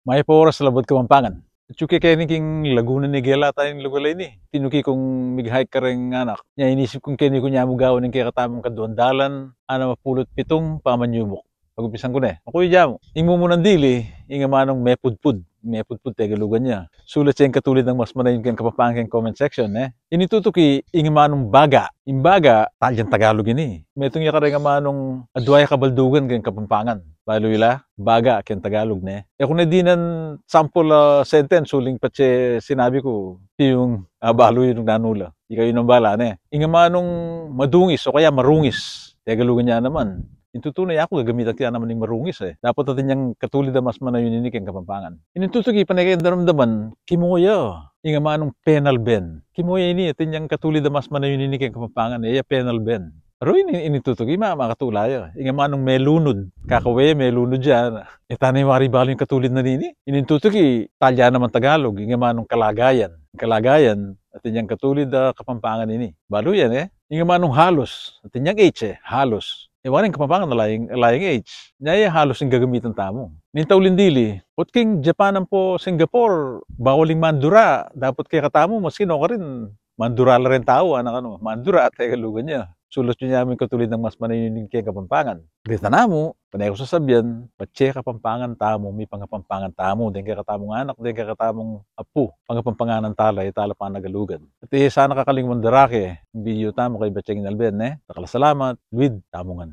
May pa oras labot Kapampangan. Tsuki kaya king Laguna ni Gela tayong lugalay ni. Tinuki kong mig-hike ka rin anak. Nya inisip kong kini ko niya mo gawin ng kaya katamang kaduandalan. Ana mapulot pitong pamanyumok. Pag-upisan ko na eh. Ako yung jamo. Ingmo mo ng dili. Inga manong mepudpud. Mepudpud tayo galugan niya. Sulat siya yung katulid ng mas manayin kang Kapampangan comment section eh. Initutuki inga manong baga. Imbaga, talyang Tagalog ini. Metong yaka rin nga manong adwaya kabaldugan kang Kapampangan. Baluyla, baga, kaya Tagalog na eh. Kung na di nan sample sentence, suling patse sinabi ko, yung baloy yung nanula. Di kayo nang bala na eh. Inga manong madungis o kaya marungis. Tagalugan niya naman. Intutunay ako, gagamitan kaya naman yung marungis eh. Dapat natin yung katulid na mas manayuninik ang Kapampangan. Inintutugi, panay kayo daramdaman, kimoya. Inga manong penal ben. Kimoya ini, atin yung katulid na mas manayuninik ang Kapampangan eh, penal ben. Pero initutugi, makatulaya. Inga manong may lunod. Kakawe, may lunod dyan. E tanay maribalo yung katulid na nini. Inintutugi, talya naman Tagalog. Inga manong kalagayan. Kalagayan, atin yung katulid na Kapampangan ini. Balo yan eh. Inga manong halos. Atin yung H eh, halos. Iwanin Kapampangan na laying H. Nyaya halos yung gagamitan tamo. Nintaw lindili, pot king Japanan po Singapore, bawaling mandura. Dapat kay katamo, maskino ka rin. Mandura la rin tao, anak ano. Mandura at tagalugan niya. Sulos nyo namin katulid ng mas manayunin kay Kapampangan. Dito na mo, panay ko sasabihan, patse Kapampangan tamo, may pangapampangan tamo, din kay katamong anak, din kay katamong apo, pangapampangan ng talay, tala pa nagalugan. At sana kakaling mandarake, video tamo kay Batcheng Nalben, Takala salamat, with tamongan.